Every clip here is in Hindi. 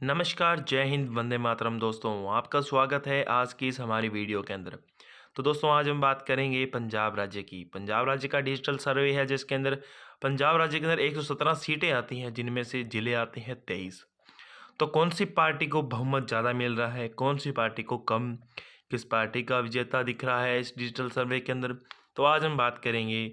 नमस्कार, जय हिंद, वंदे मातरम दोस्तों। आपका स्वागत है आज की इस हमारी वीडियो के अंदर। तो दोस्तों आज हम बात करेंगे पंजाब राज्य की। पंजाब राज्य का डिजिटल सर्वे है जिसके अंदर पंजाब राज्य के अंदर 117 सीटें आती हैं जिनमें से ज़िले आते हैं 23। तो कौन सी पार्टी को बहुमत ज़्यादा मिल रहा है, कौन सी पार्टी को कम, किस पार्टी का विजेता दिख रहा है इस डिजिटल सर्वे के अंदर, तो आज हम बात करेंगे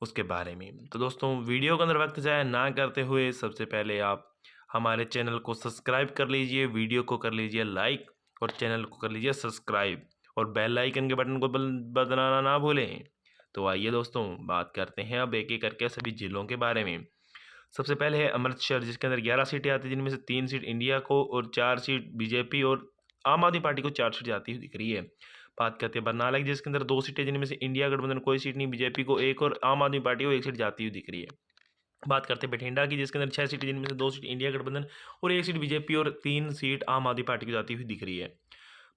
उसके बारे में। तो दोस्तों वीडियो के अंदर वक्त ज़ाया ना करते हुए सबसे पहले आप हमारे चैनल को सब्सक्राइब कर लीजिए, वीडियो को कर लीजिए लाइक और चैनल को कर लीजिए सब्सक्राइब और बेल आइकन के बटन को बदलना ना भूलें। तो आइए दोस्तों बात करते हैं अब एक एक करके सभी जिलों के बारे में। सबसे पहले है अमृतसर जिसके अंदर 11 सीटें आती हैं जिनमें से 3 सीट इंडिया को और 4 सीट बीजेपी और आम आदमी पार्टी को 4 सीट जाती हुई दिख रही है। बात करते हैं बरनाला की जिसके अंदर 2 सीटें जिनमें से इंडिया गठबंधन कोई सीट नहीं, बीजेपी को 1 और आम आदमी पार्टी को 1 सीट जाती हुई दिख रही है। बात करते हैं बठिंडा की जिसके अंदर 6 सीटें जिनमें से 2 सीट इंडिया गठबंधन और 1 सीट बीजेपी और 3 सीट आम आदमी पार्टी को जाती हुई दिख रही है।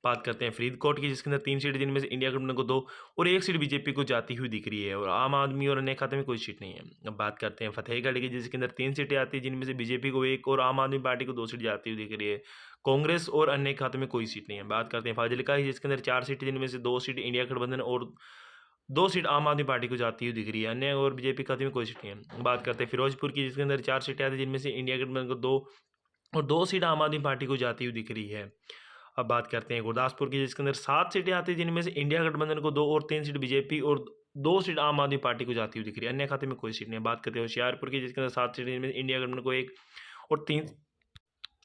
बात करते हैं फरीदकोट की जिसके अंदर 3 सीटें जिनमें से इंडिया गठबंधन को 2 और 1 सीट बीजेपी को जाती हुई दिख रही है और आम आदमी और अन्य खाते में कोई सीट नहीं है। अब बात करते हैं फतेहगढ़ की जिसके अंदर 3 सीटें आती हैं जिनमें से बीजेपी को 1 और आम आदमी पार्टी को 2 सीट जाती हुई दिख रही है। कांग्रेस और अन्य खाते में कोई सीट नहीं है। बात करते हैं फाजिल्का की जिसके अंदर 4 सीटें जिनमें से 2 सीट इंडिया गठबंधन और 2 सीट आम आदमी पार्टी को जाती हुई दिख रही है। अन्य और बीजेपी खाते में कोई सीट नहीं है। बात करते हैं फिरोजपुर की जिसके अंदर 4 सीटें आती हैं जिनमें से इंडिया गठबंधन को 2 और 2 सीट आम आदमी पार्टी को जाती हुई दिख रही है। अब बात करते हैं गुरदासपुर की जिसके अंदर 7 सीटें आती हैं जिनमें से इंडिया गठबंधन को 2 और 3 सीट बीजेपी और 2 सीट आम आदमी पार्टी को जाती हुई दिख रही है। अन्य खाते में कोई सीट नहीं है। बात करते हैं होशियारपुर की जिसके अंदर 7 सीटें जिनमें इंडिया गठबंधन को 1 और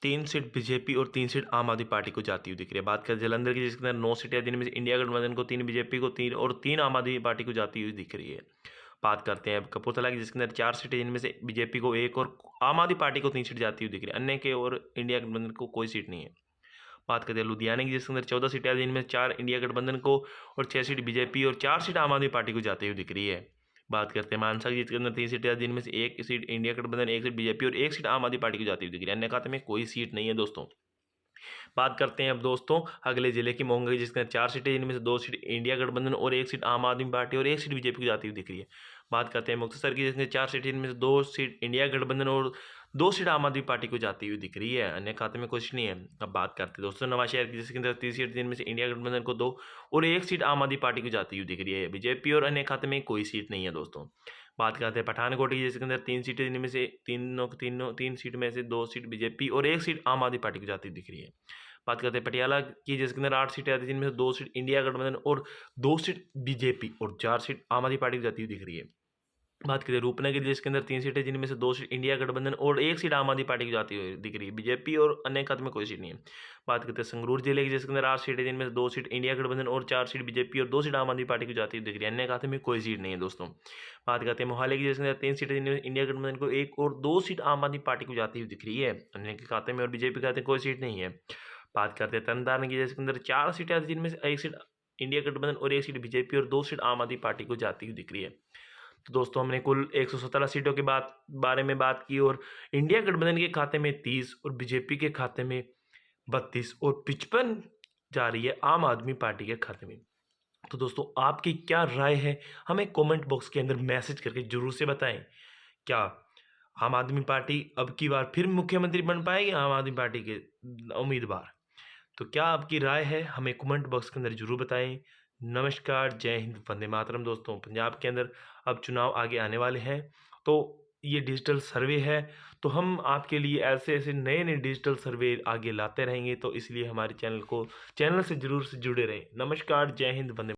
3 सीट बीजेपी और 3 सीट आम आदमी पार्टी को जाती हुई दिख रही है। बात करें जलंधर की जिसके अंदर 9 सीटें हैं जिनमें से इंडिया गठबंधन को 3, बीजेपी को 3 और 3 आम आदमी पार्टी को जाती हुई दिख रही है। बात करते हैं अब कपूरथला की जिसके अंदर 4 सीटें जिनमें से बीजेपी को 1 और आम आदमी पार्टी को 3 सीट जाती हुई दिख रही है। अन्य के और इंडिया गठबंधन को कोई सीट नहीं है। बात करते हैं लुधियाना की जिसके अंदर 14 सीटें आती हैं जिनमें 4 इंडिया गठबंधन को और 6 सीट बीजेपी और 4 सीट आम आदमी पार्टी को जाती हुई दिख रही है। बात करते हैं मानसा की जिसके अंदर 3 सीटें आती हैं जिनमें से 1 सीट इंडिया गठबंधन, 1 सीट बीजेपी और 1 सीट आम आदमी पार्टी को जाती हुई दिख रही है। अन्य खाते में कोई सीट नहीं है दोस्तों। बात करते हैं अब दोस्तों अगले जिले की मोंगा की जिसके अंदर 4 सीटें जिनमें से 2 सीट इंडिया गठबंधन और 1 सीट आम आदमी पार्टी और 1 सीट बीजेपी को जाती हुई दिख रही है। बात करते हैं मुक्तसर की जिसमें 4 सीटें जिनमें से 2 सीट इंडिया गठबंधन और 2 सीट आम आदमी पार्टी को जाती हुई दिख रही है। अन्य खाते में कुछ नहीं है। अब बात करते हैं दोस्तों नवाशहर की जिसके अंदर 3 सीट जिनमें से इंडिया गठबंधन को 2 और 1 सीट आम आदमी पार्टी को जाती हुई दिख रही है। बीजेपी और अन्य खाते में कोई सीट नहीं है दोस्तों। बात करते हैं पठानकोट की जिसके अंदर 3 सीटें जिनमें से 3 सीट में से 2 सीट बीजेपी और 1 सीट आम आदमी पार्टी को जाती हुई दिख रही है। बात करते हैं पटियाला की जिसके अंदर 8 सीटें आती हैं जिनमें से 2 सीट इंडिया गठबंधन और 2 सीट बीजेपी और 4 सीट आम आदमी पार्टी को जाती हुई दिख रही है। बात करें रूपनगर जिसके अंदर 3 सीटें जिनमें से 2 सीट इंडिया गठबंधन और 1 सीट आम आदमी पार्टी को जाती हुई दिख रही है। बीजेपी और अन्य खाते में कोई सीट नहीं है। बात करते हैं संगरूर जिले की जिसके अंदर 8 सीटें जिनमें से 2 सीट इंडिया गठबंधन और 4 सीट बीजेपी और 2 सीट आम आदमी पार्टी को जाती हुई दिख रही है। अन्य खाते में कोई सीट नहीं है दोस्तों। बात करते हैं मोहाली की जिसके अंदर 3 सीटें जिनमें इंडिया गठबंधन को 1 और 2 सीट आम आदमी पार्टी को जाती हुई दिख रही है। अन्य के खाते में और बीजेपी खाते में कोई सीट नहीं है। बात करते हैं तरनतारन की जिसके अंदर 4 सीटें आती हैं जिनमें से 1 सीट इंडिया गठबंधन और 1 सीट बीजेपी और 2 सीट आम आदमी पार्टी को जाती हुई दिख रही है। तो दोस्तों हमने कुल 117 सीटों के बारे में बात की और इंडिया गठबंधन के खाते में 30 और बीजेपी के खाते में 32 और 55 जा रही है आम आदमी पार्टी के खाते में। तो दोस्तों आपकी क्या राय है हमें कमेंट बॉक्स के अंदर मैसेज करके जरूर से बताएं। क्या आम आदमी पार्टी अब की बार फिर मुख्यमंत्री बन पाएगी आम आदमी पार्टी के उम्मीदवार? तो क्या आपकी राय है हमें कमेंट बॉक्स के अंदर जरूर बताएं। नमस्कार, जय हिंद, वंदे मातरम दोस्तों। पंजाब के अंदर अब चुनाव आगे आने वाले हैं तो ये डिजिटल सर्वे है तो हम आपके लिए ऐसे ऐसे नए नए डिजिटल सर्वे आगे लाते रहेंगे। तो इसलिए हमारे चैनल से जरूर से जुड़े रहें। नमस्कार, जय हिंद, वंदे